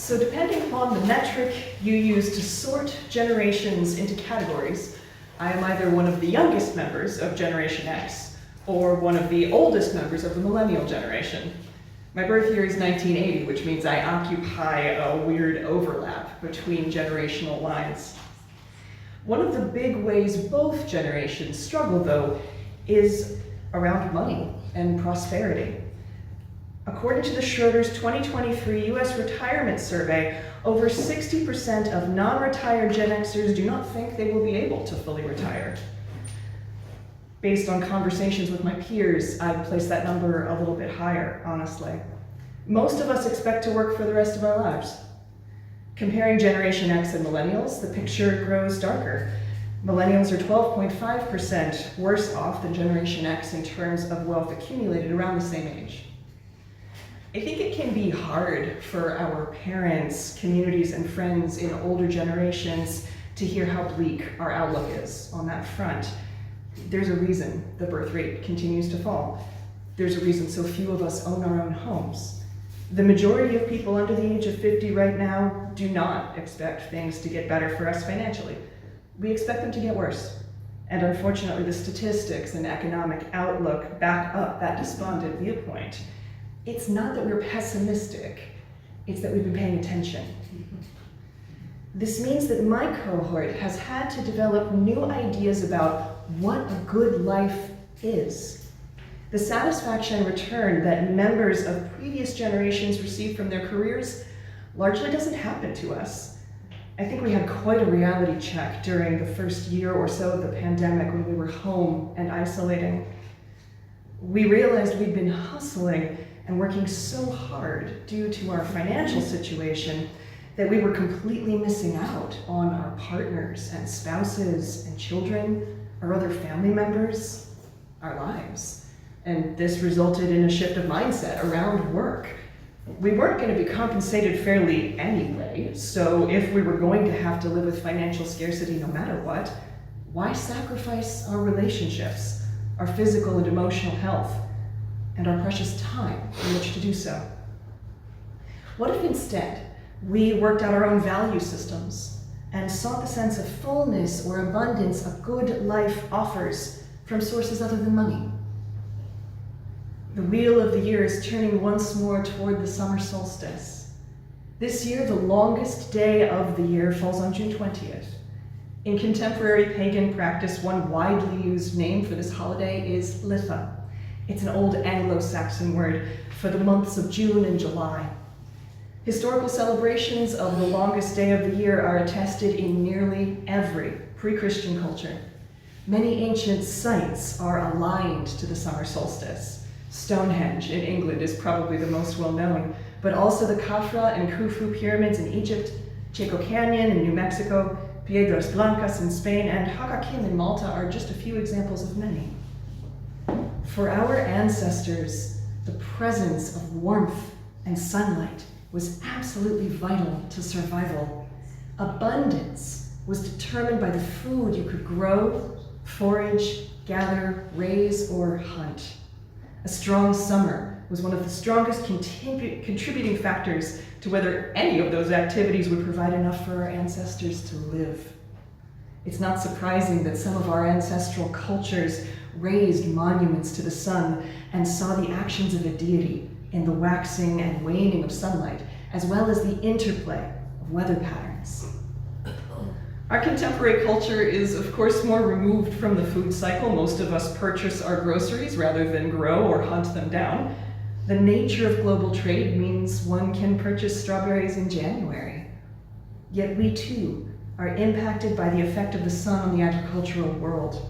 So depending upon the metric you use to sort generations into categories, I am either one of the youngest members of Generation X or one of the oldest members of the millennial generation. My birth year is 1980, which means I occupy a weird overlap between generational lines. One of the big ways both generations struggle, though, is around money and prosperity. According to the Schroders 2023 US Retirement Survey, over 60% of non-retired Gen Xers do not think they will be able to fully retire. Based on conversations with my peers, I'd place that number a little bit higher, honestly. Most of us expect to work for the rest of our lives. Comparing Generation X and Millennials, the picture grows darker. Millennials are 12.5% worse off than Generation X in terms of wealth accumulated around the same age. I think it can be hard for our parents, communities, and friends in older generations to hear how bleak our outlook is on that front. There's a reason the birth rate continues to fall. There's a reason so few of us own our own homes. The majority of people under the age of 50 right now do not expect things to get better for us financially. We expect them to get worse. And unfortunately, the statistics and economic outlook back up that despondent viewpoint. It's not that we're pessimistic, it's that we've been paying attention. This means that my cohort has had to develop new ideas about what a good life is. The satisfaction and return that members of previous generations received from their careers largely doesn't happen to us. I think we had quite a reality check during the first year or so of the pandemic when we were home and isolating. We realized we'd been hustling and working so hard due to our financial situation that we were completely missing out on our partners and spouses and children, our other family members, our lives. And this resulted in a shift of mindset around work. We weren't going to be compensated fairly anyway, so if we were going to have to live with financial scarcity no matter what, why sacrifice our relationships, our physical and emotional health, and our precious time in which to do so? What if instead we worked out our own value systems and sought the sense of fullness or abundance a good life offers from sources other than money? The wheel of the year is turning once more toward the summer solstice. This year, the longest day of the year falls on June 20th. In contemporary pagan practice, one widely used name for this holiday is Litha. It's an old Anglo-Saxon word for the months of June and July. Historical celebrations of the longest day of the year are attested in nearly every pre-Christian culture. Many ancient sites are aligned to the summer solstice. Stonehenge in England is probably the most well-known, but also the Khafra and Khufu pyramids in Egypt, Chaco Canyon in New Mexico, Piedras Blancas in Spain, and Hakakim in Malta are just a few examples of many. For our ancestors, the presence of warmth and sunlight was absolutely vital to survival. Abundance was determined by the food you could grow, forage, gather, raise, or hunt. A strong summer was one of the strongest contributing factors to whether any of those activities would provide enough for our ancestors to live. It's not surprising that some of our ancestral cultures raised monuments to the sun and saw the actions of a deity in the waxing and waning of sunlight, as well as the interplay of weather patterns. Our contemporary culture is, of course, more removed from the food cycle. Most of us purchase our groceries rather than grow or hunt them down. The nature of global trade means one can purchase strawberries in January. Yet we, too, are impacted by the effect of the sun on the agricultural world.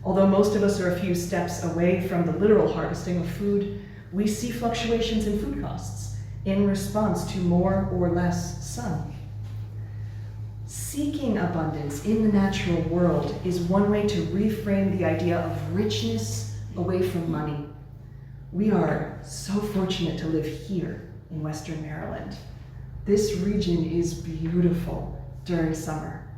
Although most of us are a few steps away from the literal harvesting of food, we see fluctuations in food costs in response to more or less sun. Seeking abundance in the natural world is one way to reframe the idea of richness away from money. We are so fortunate to live here in Western Maryland. This region is beautiful during summer,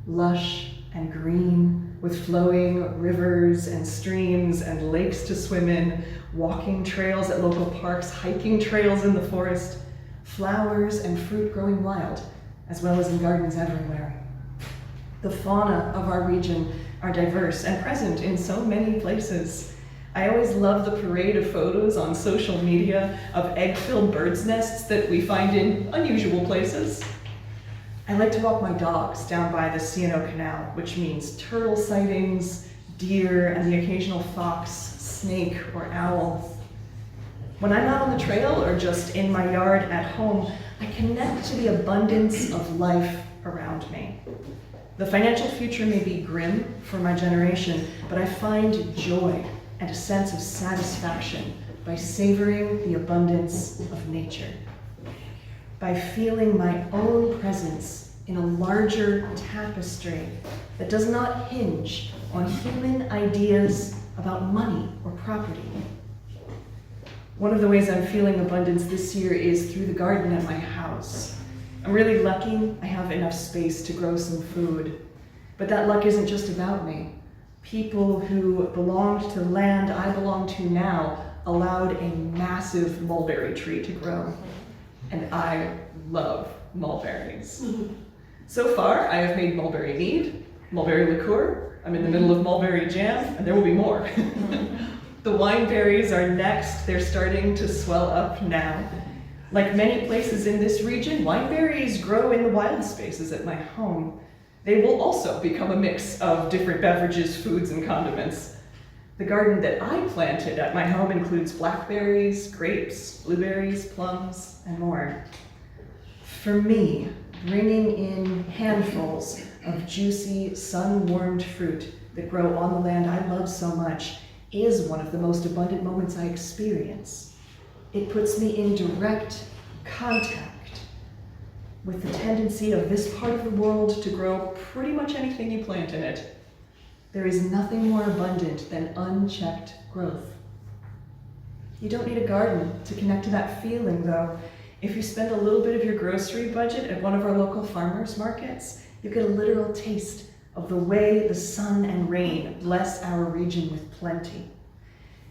lush and green, with flowing rivers and streams and lakes to swim in, walking trails at local parks, hiking trails in the forest. flowers and fruit growing wild, as well as in gardens everywhere. The fauna of our region are diverse and present in so many places. I always love the parade of photos on social media of egg-filled birds' nests that we find in unusual places. I like to walk my dogs down by the C&O Canal, which means turtle sightings, deer, and the occasional fox, snake, or owl. When I'm out on the trail or just in my yard at home, I connect to the abundance of life around me. The financial future may be grim for my generation, but I find joy and a sense of satisfaction by savoring the abundance of nature, by feeling my own presence in a larger tapestry that does not hinge on human ideas about money or property. One of the ways I'm feeling abundance this year is through the garden at my house. I'm really lucky I have enough space to grow some food. But that luck isn't just about me. People who belonged to the land I belong to now allowed a massive mulberry tree to grow. And I love mulberries. So far, I have made mulberry mead, mulberry liqueur, I'm in the middle of mulberry jam, and there will be more. The wineberries are next. They're starting to swell up now. Like many places in this region, wineberries grow in the wild spaces at my home. They will also become a mix of different beverages, foods, and condiments. The garden that I planted at my home includes blackberries, grapes, blueberries, plums, and more. For me, bringing in handfuls of juicy, sun-warmed fruit that grow on the land I love so much is one of the most abundant moments I experience. It puts me in direct contact with the tendency of this part of the world to grow pretty much anything you plant in it. There is nothing more abundant than unchecked growth. You don't need a garden to connect to that feeling, though. If you spend a little bit of your grocery budget at one of our local farmers markets, you get a literal taste of the way the sun and rain bless our region with plenty.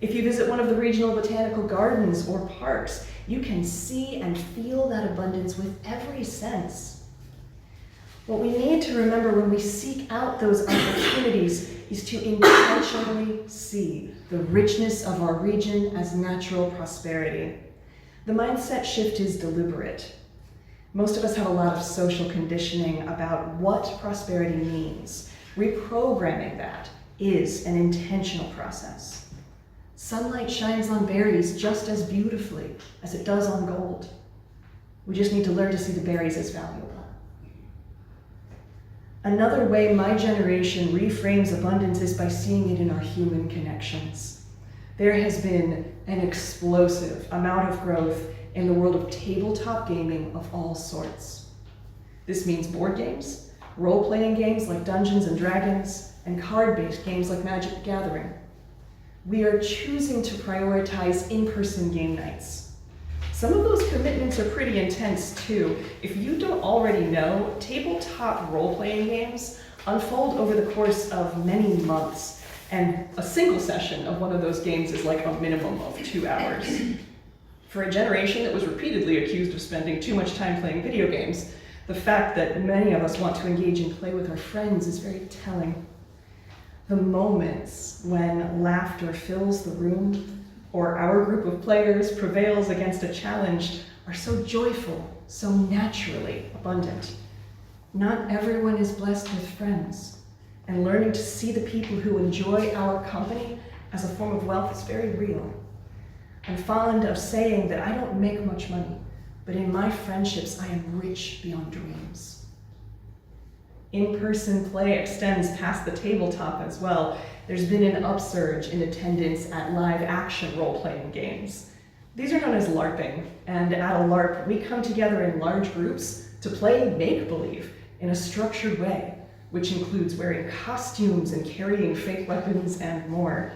If you visit one of the regional botanical gardens or parks, you can see and feel that abundance with every sense. What we need to remember when we seek out those opportunities is to intentionally see the richness of our region as natural prosperity. The mindset shift is deliberate. Most of us have a lot of social conditioning about what prosperity means. Reprogramming that is an intentional process. Sunlight shines on berries just as beautifully as it does on gold. We just need to learn to see the berries as valuable. Another way my generation reframes abundance is by seeing it in our human connections. There has been an explosive amount of growth in the world of tabletop gaming of all sorts. This means board games, role-playing games like Dungeons and Dragons, and card-based games like Magic the Gathering. We are choosing to prioritize in-person game nights. Some of those commitments are pretty intense too. If you don't already know, tabletop role-playing games unfold over the course of many months, and a single session of one of those games is like a minimum of 2 hours. For a generation that was repeatedly accused of spending too much time playing video games, the fact that many of us want to engage and play with our friends is very telling. The moments when laughter fills the room, or our group of players prevails against a challenge, are so joyful, so naturally abundant. Not everyone is blessed with friends, and learning to see the people who enjoy our company as a form of wealth is very real. I'm fond of saying that I don't make much money, but in my friendships I am rich beyond dreams. In-person play extends past the tabletop as well. There's been an upsurge in attendance at live-action role-playing games. These are known as LARPing, and at a LARP, we come together in large groups to play make-believe in a structured way, which includes wearing costumes and carrying fake weapons and more.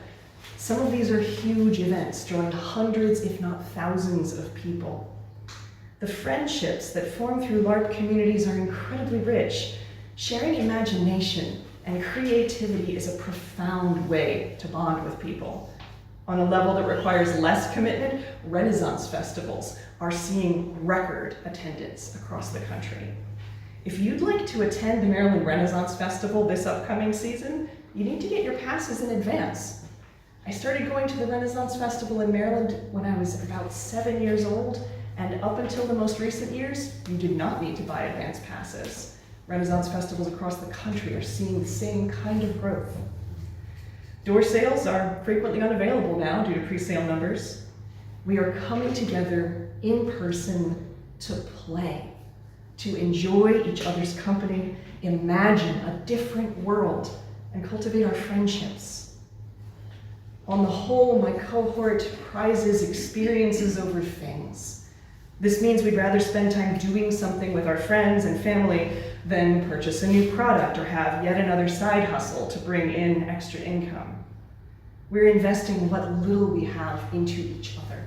Some of these are huge events, drawing hundreds, if not thousands, of people. The friendships that form through LARP communities are incredibly rich. Sharing imagination and creativity is a profound way to bond with people. On a level that requires less commitment, Renaissance festivals are seeing record attendance across the country. If you'd like to attend the Maryland Renaissance Festival this upcoming season, you need to get your passes in advance. I started going to the Renaissance Festival in Maryland when I was about 7 years old, and up until the most recent years, you did not need to buy advance passes. Renaissance festivals across the country are seeing the same kind of growth. Door sales are frequently unavailable now due to pre-sale numbers. We are coming together in person to play, to enjoy each other's company, imagine a different world, and cultivate our friendships. On the whole, my cohort prizes experiences over things. This means we'd rather spend time doing something with our friends and family than purchase a new product or have yet another side hustle to bring in extra income. We're investing what little we have into each other.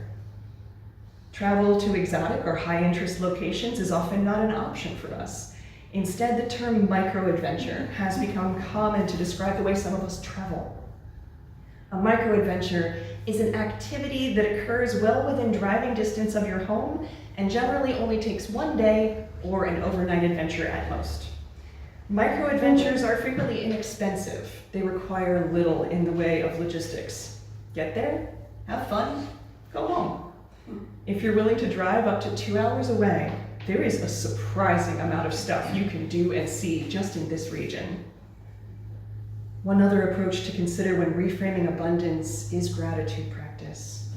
Travel to exotic or high-interest locations is often not an option for us. Instead, the term micro-adventure has become common to describe the way some of us travel. A micro-adventure is an activity that occurs well within driving distance of your home and generally only takes one day or an overnight adventure at most. Micro-adventures are frequently inexpensive. They require little in the way of logistics. Get there, have fun, go home. If you're willing to drive up to 2 hours away, there is a surprising amount of stuff you can do and see just in this region. One other approach to consider when reframing abundance is gratitude practice.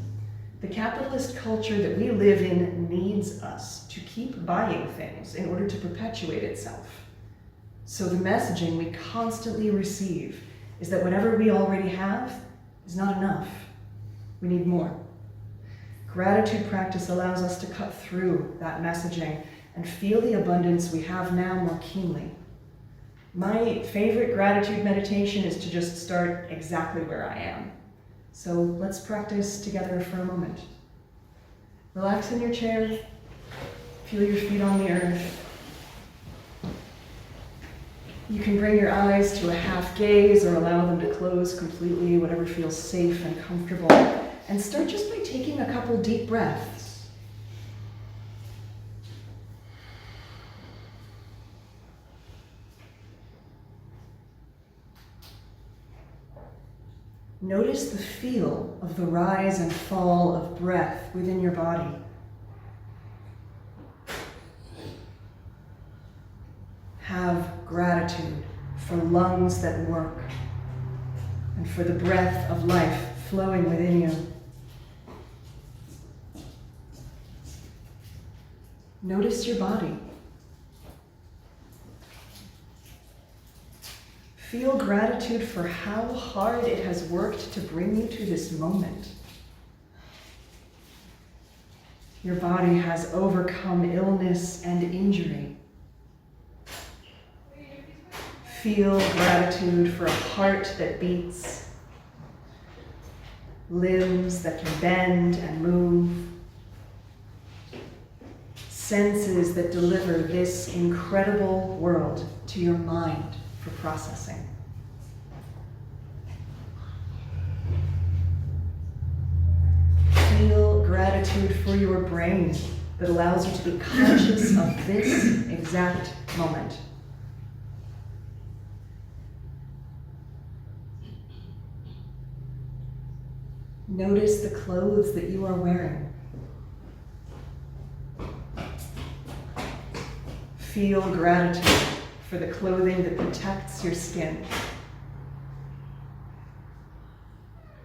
The capitalist culture that we live in needs us to keep buying things in order to perpetuate itself. So the messaging we constantly receive is that whatever we already have is not enough. We need more. Gratitude practice allows us to cut through that messaging and feel the abundance we have now more keenly. My favorite gratitude meditation is to just start exactly where I am. So let's practice together for a moment. Relax in your chair, feel your feet on the earth. You can bring your eyes to a half gaze or allow them to close completely, whatever feels safe and comfortable. And start just by taking a couple deep breaths. Notice the feel of the rise and fall of breath within your body. Have gratitude for lungs that work and for the breath of life flowing within you. Notice your body. Feel gratitude for how hard it has worked to bring you to this moment. Your body has overcome illness and injury. Feel gratitude for a heart that beats, limbs that can bend and move, senses that deliver this incredible world to your mind for processing. Feel gratitude for your brain that allows you to be conscious of this exact moment. Notice the clothes that you are wearing. Feel gratitude for the clothing that protects your skin.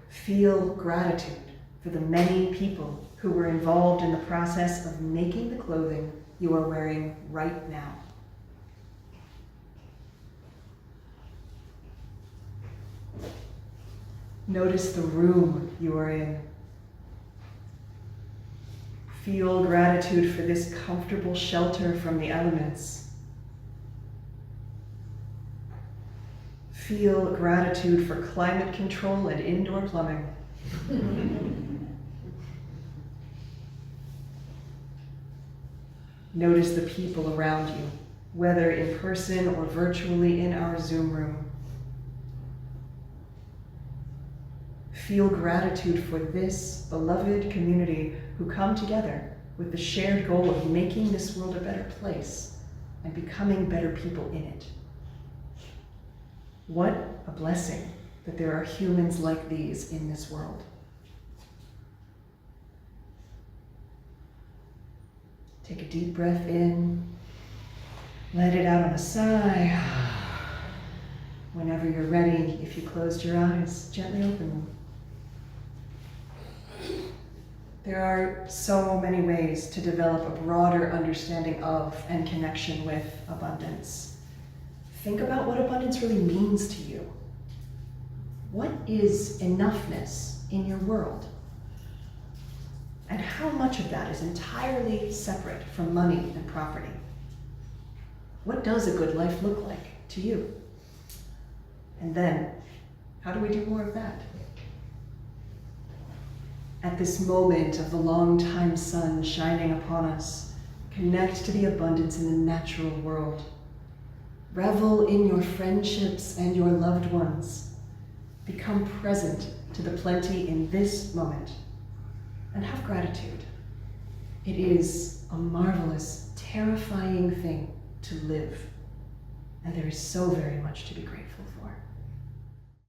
Feel gratitude for the many people who were involved in the process of making the clothing you are wearing right now. Notice the room you are in. Feel gratitude for this comfortable shelter from the elements. Feel gratitude for climate control and indoor plumbing. Notice the people around you, whether in person or virtually in our Zoom room. feel gratitude for this beloved community who come together with the shared goal of making this world a better place and becoming better people in it. What a blessing that there are humans like these in this world. Take a deep breath in, let it out on a sigh. Whenever you're ready, if you closed your eyes, gently open them. There are so many ways to develop a broader understanding of and connection with abundance. Think about what abundance really means to you. What is enoughness in your world? And how much of that is entirely separate from money and property? What does a good life look like to you? And then, how do we do more of that? At this moment of the long-time sun shining upon us, connect to the abundance in the natural world. Revel in your friendships and your loved ones. Become present to the plenty in this moment, and have gratitude. It is a marvelous, terrifying thing to live, and there is so very much to be grateful for.